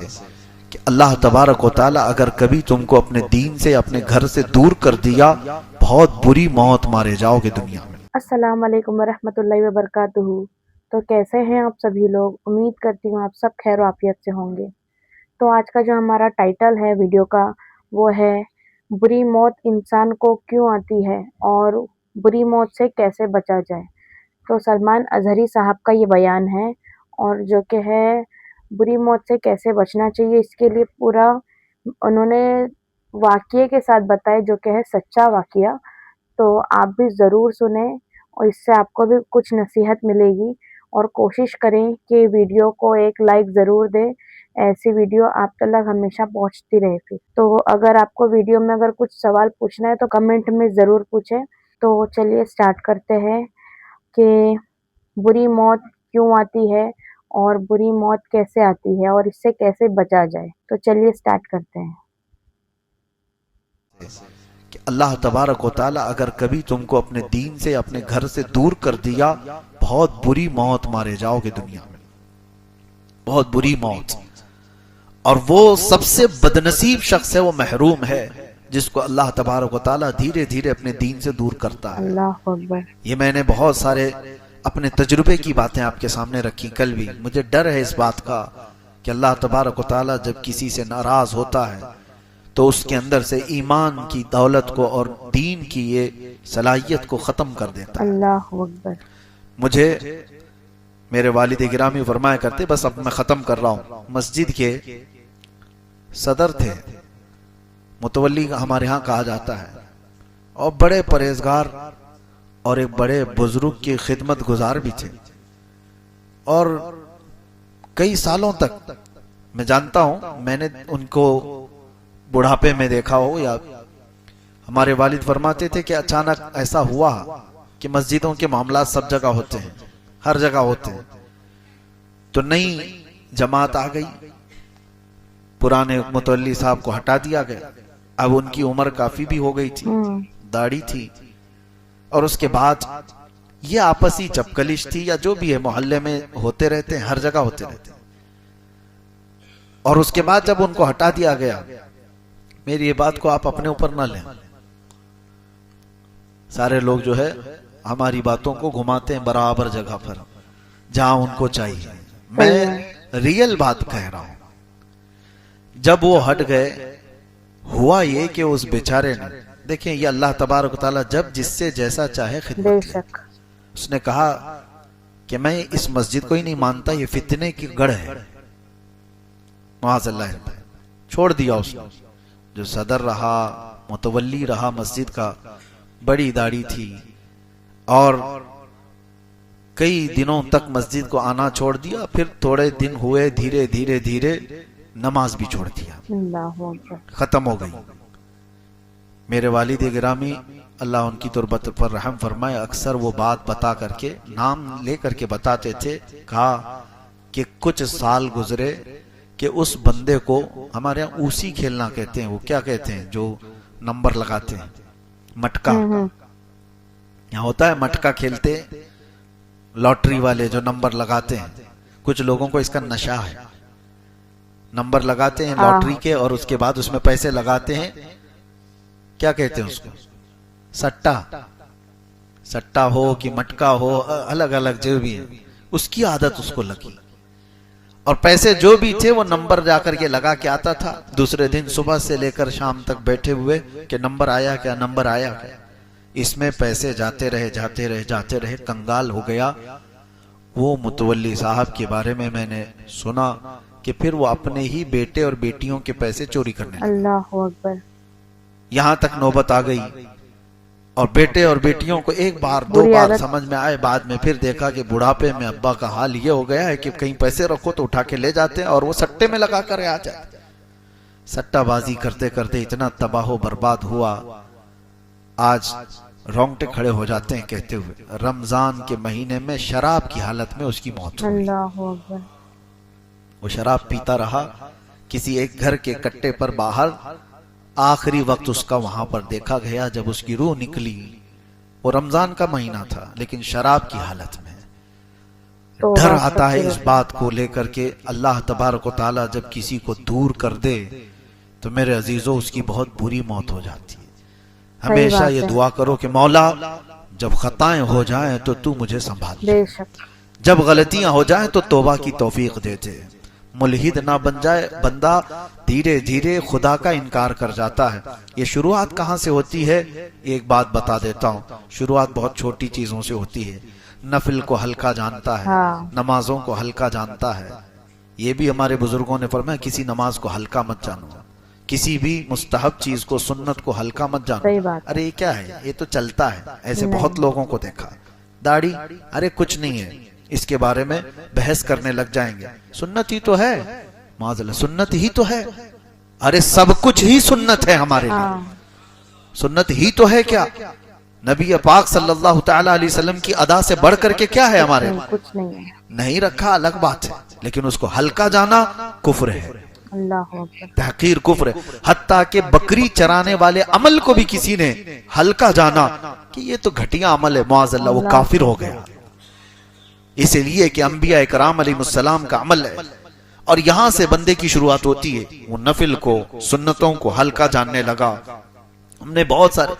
سے کہ اللہ تبارک و تعالی اگر کبھی تم کو اپنے دین سے اپنے گھر سے دور کر دیا بہت بری موت مارے جاؤ گے دنیا میں۔ السلام علیکم ورحمۃ اللہ وبرکاتہ۔ تو کیسے ہیں آپ سبھی لوگ؟ امید کرتی ہوں آپ سب خیر و عافیت سے ہوں گے۔ تو آج کا جو ہمارا ٹائٹل ہے ویڈیو کا وہ ہے بری موت انسان کو کیوں آتی ہے اور بری موت سے کیسے بچا جائے۔ تو سلمان اظہری صاحب کا یہ بیان ہے اور جو کہ ہے بری موت سے کیسے بچنا چاہیے، اس کے لیے پورا انہوں نے واقعے کے ساتھ بتائے جو کہ ہے سچا واقعہ۔ تو آپ بھی ضرور سنیں اور اس سے آپ کو بھی کچھ نصیحت ملے گی، اور کوشش کریں کہ ویڈیو کو ایک لائک ضرور دیں، ایسی ویڈیو آپ تک ہمیشہ پہنچتی رہے گی۔ تو اگر آپ کو ویڈیو میں اگر کچھ سوال پوچھنا ہے تو کمنٹ میں ضرور پوچھیں۔ تو چلیے سٹارٹ کرتے ہیں کہ بری موت کیوں آتی ہے اور بری موت کیسے آتی ہے اور اس سے کیسے بچا جائے۔ تو چلیے سٹارٹ کرتے ہیں۔ کہ اللہ تبارک و تعالی اگر کبھی تم کو اپنے دین سے اپنے گھر سے دور کر دیا بہت بری موت مارے جاؤ گے دنیا میں، بہت بری موت۔ اور وہ سب سے بدنصیب شخص ہے، وہ محروم ہے جس کو اللہ تبارک و تعالی دھیرے دھیرے اپنے دین سے دور کرتا ہے۔ اللہ اکبر۔ یہ میں نے بہت سارے اپنے تجربے کی باتیں آپ کے سامنے رکھی کل بھی۔ مجھے ڈر ہے اس بات کا کہ اللہ تبارک و تعالی جب کسی سے ناراض ہوتا ہے تو اس کے اندر سے ایمان کی دولت کو اور دین کی یہ صلاحیت کو ختم کر دیتا ہے۔ اللہ اکبر۔ مجھے میرے والد گرامی فرمایا کرتے، بس اب میں ختم کر رہا ہوں، مسجد کے صدر تھے، متولی ہمارے ہاں کہا جاتا ہے، اور بڑے پرہیزگار اور ایک بڑے بزرگ کی خدمت گزار بھی تھے، اور کئی سالوں تک میں جانتا ہوں میں نے ان کو بڑھاپے میں دیکھا ہو، یا ہمارے والد فرماتے تھے کہ اچانک ایسا ہوا کہ مسجدوں کے معاملات سب جگہ ہوتے ہیں، ہر جگہ ہوتے ہیں، تو نئی جماعت آ گئی، پرانے متولی صاحب کو ہٹا دیا گیا، اب ان کی عمر کافی بھی ہو گئی تھی، داڑھی تھی، اور اس کے بعد یہ آپسی چپکلش تھی یا جو بھی ہے، محلے میں ہوتے رہتے ہیں، ہر جگہ ہوتے رہتے ہیں۔ اور اس کے بعد جب ان کو ہٹا دیا گیا، میری یہ بات کو آپ اپنے اوپر نہ لیں، سارے لوگ جو ہے ہماری باتوں کو گھماتے ہیں برابر جگہ پر جہاں ان کو چاہیے۔ میں ریئل بات کہہ رہا ہوں، جب وہ ہٹ گئے ہوا یہ کہ اس بیچارے نے، دیکھیں یہ اللہ تبارک و تعالی جب جس سے جیسا چاہے خدمت لے، اس نے کہا کہ میں اس مسجد کو ہی نہیں مانتا، یہ فتنے کی گڑھ ہے، معاذ اللہ، چھوڑ دیا اس نے۔ جو صدر رہا، متولی رہا مسجد کا، بڑی داڑھی تھی، اور کئی دنوں تک مسجد کو آنا چھوڑ دیا، پھر تھوڑے دن ہوئے، دھیرے دھیرے دھیرے نماز بھی چھوڑ دیا، ختم ہو گئی۔ میرے والد گرامی اللہ ان کی تربت پر رحم فرمائے، اکثر وہ بات بتا کر کے، نام لے کر کے بتاتے تھے، کہا کہ کچھ سال گزرے کہ اس بندے کو، ہمارے یہاں اوسی کھیلنا کہتے ہیں، وہ کیا کہتے ہیں جو نمبر لگاتے ہیں، مٹکا، یہاں ہوتا ہے مٹکا کھیلتے، لاٹری والے جو نمبر لگاتے ہیں، کچھ لوگوں کو اس کا نشہ ہے، نمبر لگاتے ہیں لاٹری کے، اور اس کے بعد اس میں پیسے لگاتے ہیں، کیا کہتے ہیں اس کو، سٹا، سٹا ہو کہ مٹکا ہو، الگ الگ جو بھی ہے، اس کی عادت اس کو لگی، اور پیسے جو بھی تھے وہ نمبر جا کر کے لگا کے آتا تھا، دوسرے دن صبح سے لے کر شام تک بیٹھے ہوئے کہ نمبر آیا کیا، نمبر آیا کیا، اس میں پیسے جاتے رہے جاتے رہے جاتے رہے، کنگال ہو گیا۔ وہ متولی صاحب کے بارے میں نے سنا کہ پھر وہ اپنے ہی بیٹے اور بیٹیوں کے پیسے چوری کرنے لگے، اللہ اکبر۔ یہاں تک نوبت آ گئی، اور بیٹے اور بیٹیوں کو ایک بار دو بار سمجھ میں آئے، بعد میں پھر دیکھا کہ بڑھاپے میں ابا کا حال یہ ہو گیا ہے کہ کہیں پیسے رکھو تو اٹھا کے لے جاتے ہیں، اور وہ سٹے میں لگا کر آ جاتے، سٹا بازی کرتے کرتے اتنا تباہ و برباد ہوا، آج رونگٹے کھڑے ہو جاتے ہیں کہتے ہوئے، رمضان کے مہینے میں شراب کی حالت میں اس کی موت ہوئی۔ اللہ اکبر۔ وہ شراب پیتا رہا کسی ایک گھر کے کٹے پر باہر، آخری وقت اس کا وہاں پر دیکھا گیا جب اس کی روح نکلی، وہ رمضان کا مہینہ تھا لیکن شراب کی حالت میں، تو ڈر بات آتا ہے سچی اس ہے۔ بات کو لے کر کے اللہ تبارک و تعالیٰ جب کسی کو دور کر دے تو میرے عزیزوں اس کی بہت بری موت ہو جاتی ہے۔ صحیح ہمیشہ بات یہ ہے، دعا کرو کہ مولا جب خطائیں ہو جائیں تو تو مجھے سنبھال لے، بے شک، جب غلطیاں ہو جائیں تو توبہ کی توفیق دے دے، ملحد نہ بن جائے بندہ، دھیرے دھیرے خدا کا انکار کر جاتا ہے۔ یہ شروعات کہاں سے ہوتی ہے؟ ایک بات بتا دیتا ہوں، شروعات بہت چھوٹی چیزوں سے ہوتی ہے۔ نفل کو ہلکا جانتا ہے، ہاں نمازوں کو ہلکا جانتا ہے۔ یہ بھی ہمارے بزرگوں نے فرمایا کسی نماز کو ہلکا مت جانو، کسی بھی مستحب چیز کو، سنت کو ہلکا مت جانو۔ صحیح بات ارے یہ کیا ہے، یہ تو چلتا ہے، ایسے نہیں، بہت لوگوں کو دیکھا۔ داڑھی، ارے کچھ نہیں ہے، اس کے بارے میں بحث کرنے لگ جائیں گے، سنت ہی تو ہے، معاذ اللہ سنت ہی تو ہے۔ ارے سب کچھ ہی سنت ہے ہمارے لیے، ہاں سنت ہی تو ہے کیا؟ نبی پاک صلی اللہ تعالی علیہ وسلم کی ادا سے بڑھ کر کے کیا ہے ہمارے؟ کچھ نہیں ہے، نہیں رکھا الگ بات ہے، لیکن اس کو ہلکا جانا کفر ہے، اللہ اکبر، تحقیر کفر ہے۔ حتیٰ کہ بکری چرانے والے عمل کو بھی کسی نے ہلکا جانا کہ یہ تو گھٹیا عمل ہے، معاذ اللہ، وہ کافر ہو گیا۔ اس لیے کہ انبیاء اکرام علیہ السلام کا عمل ہے، اور یہاں سے بندے کی شروعات ہوتی ہے، وہ نفل کو، سنتوں کو ہلکا جاننے لگا۔ ہم نے بہت سارے،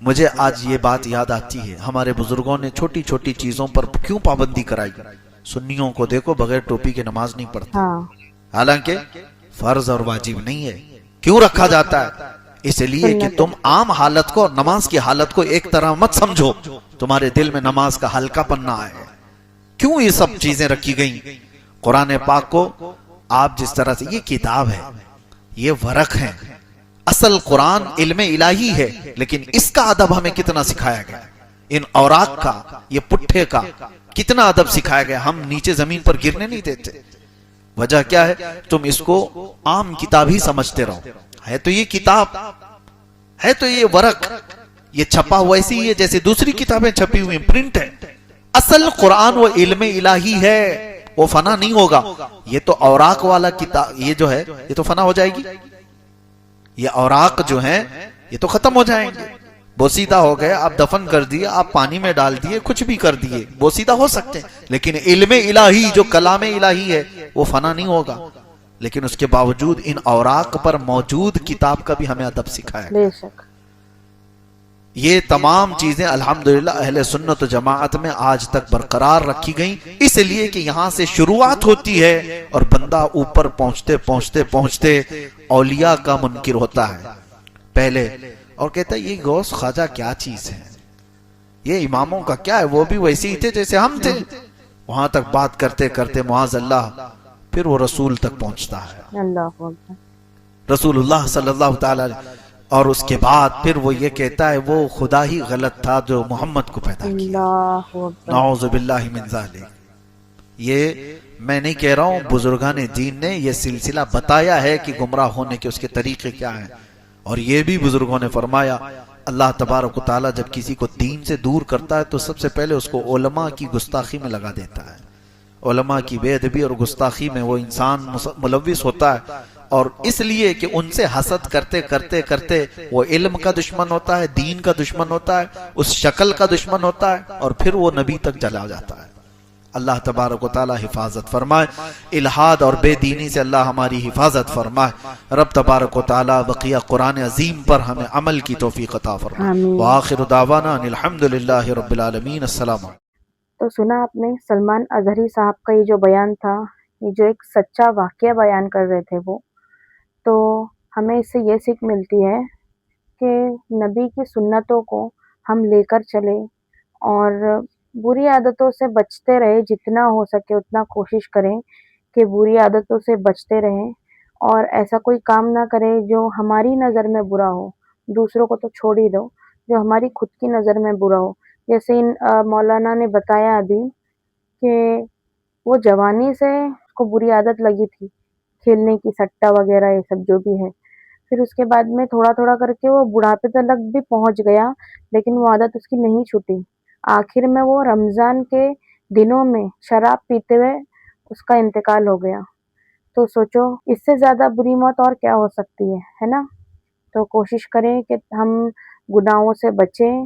مجھے آج یہ بات یاد آتی ہے، ہمارے بزرگوں نے چھوٹی چھوٹی چیزوں پر کیوں پابندی کرائی؟ سنیوں کو دیکھو بغیر ٹوپی کے نماز نہیں پڑھتے، ہاں حالانکہ فرض اور واجب نہیں ہے۔ کیوں رکھا جاتا ہے؟ اس لیے کہ سنت تم عام حالت کو اور نماز کی حالت کو ایک طرح مت سمجھو، تمہارے دل میں نماز کا ہلکا پن آئے۔ کیوں یہ سب چیزیں رکھی گئیں؟ قرآن پاک کو آپ جس طرح سے، یہ کتاب ہے، یہ ورق ہے، اصل قرآن علم الہی ہے، لیکن اس کا ادب ہمیں کتنا سکھایا گیا، ان اوراق کا، یہ پٹھے کا کتنا ادب سکھایا گیا، ہم نیچے زمین پر گرنے نہیں دیتے۔ وجہ کیا ہے؟ تم اس کو عام کتاب ہی سمجھتے رہو، ہے تو یہ کتاب، ہے تو یہ ورق، یہ چھپا ہوا ایسی ہی ہے جیسے دوسری کتابیں چھپی ہوئی ہیں، پرنٹ ہے۔ اصل قرآن وہ علم الہی ہے، وہ فنا نہیں ہوگا۔ یہ تو اوراق والا کتاب، یہ جو ہے یہ تو فنا ہو جائے گی، یہ اوراق جو ہیں یہ تو ختم ہو جائیں گے، بوسیدہ ہو گئے، آپ دفن کر دیے، آپ پانی میں ڈال دیے، کچھ بھی کر دیے، بوسیدہ ہو سکتے ہیں، لیکن علم الہی جو کلام الہی ہے وہ فنا نہیں ہوگا۔ لیکن اس کے باوجود ان اوراق پر موجود کتاب کا بھی ہمیں ادب سکھایا گیا۔ بے شک، یہ تمام چیزیں الحمدللہ اہل سنت و جماعت میں آج تک برقرار رکھی گئیں، اس لیے کہ یہاں سے شروعات ہوتی ہے اور بندہ اوپر پہنچتے پہنچتے پہنچتے اولیاء کا منکر ہوتا ہے پہلے، اور کہتا ہے یہ غوث خواجہ کیا چیز ہے، یہ اماموں کا کیا ہے، وہ بھی ویسے ہی تھے جیسے ہم تھے۔ وہاں تک بات کرتے کرتے معاذ اللہ پھر وہ رسول تک پہنچتا ہے، اللہ اکبر، رسول اللہ صلی اللہ تعالی علیہ، اور اس کے بعد پھر وہ یہ کہتا ہے وہ خدا ہی غلط تھا جو محمد کو پیدا کیا، اللہ اکبر، نعوذ باللہ من ذالک۔ یہ میں نہیں کہہ رہا ہوں، بزرگان دین نے یہ سلسلہ بتایا ہے کہ گمراہ ہونے کے اس کے طریقے کیا ہیں، اور یہ بھی بزرگوں نے فرمایا اللہ تبارک و تعالیٰ جب کسی کو دین سے دور کرتا ہے تو سب سے پہلے اس کو علماء کی گستاخی میں لگا دیتا ہے، علماء کی بے ادبی اور گستاخی میں وہ انسان ملوث ہوتا ہے، اور اس لیے کہ ان سے حسد کرتے کرتے کرتے وہ علم کا دشمن ہوتا ہے، دین کا دشمن ہوتا ہے، اس شکل کا دشمن ہوتا ہے، اور پھر وہ نبی تک چلا جاتا ہے۔ اللہ تبارک و تعالی حفاظت فرمائے، الہاد اور بے دینی سے اللہ ہماری حفاظت فرمائے۔ رب تبارک و تعالی بقیہ قرآن عظیم پر ہمیں عمل کی توفیق عطا فرمائے۔ آمین۔ وآخر دعوانا ان الحمدللہ رب العالمین۔ السلام علیکم۔ تو سنا آپ نے سلمان اظہری صاحب کا یہ جو بیان تھا، یہ جو ایک سچا واقعہ بیان کر رہے تھے وہ، تو ہمیں اس سے یہ سیکھ ملتی ہے کہ نبی کی سنتوں کو ہم لے کر چلیں اور بری عادتوں سے بچتے رہے، جتنا ہو سکے اتنا کوشش کریں کہ بری عادتوں سے بچتے رہیں، اور ایسا کوئی کام نہ کریں جو ہماری نظر میں برا ہو، دوسروں کو تو چھوڑ ہی دو، جو ہماری خود کی نظر میں برا ہو۔ جیسے مولانا نے بتایا ابھی کہ وہ جوانی سے اس کو بری عادت لگی تھی، کھیلنے کی، سٹا وغیرہ یہ سب جو بھی ہے، پھر اس کے بعد میں تھوڑا تھوڑا کر کے وہ بڑھاپے تک بھی پہنچ گیا، لیکن وہ عادت اس کی نہیں چھوٹی۔ آخر میں وہ رمضان کے دنوں میں شراب پیتے ہوئے اس کا انتقال ہو گیا۔ تو سوچو اس سے زیادہ بری موت اور کیا ہو سکتی ہے نا؟ تو کوشش کریں کہ ہم گناہوں سے بچیں،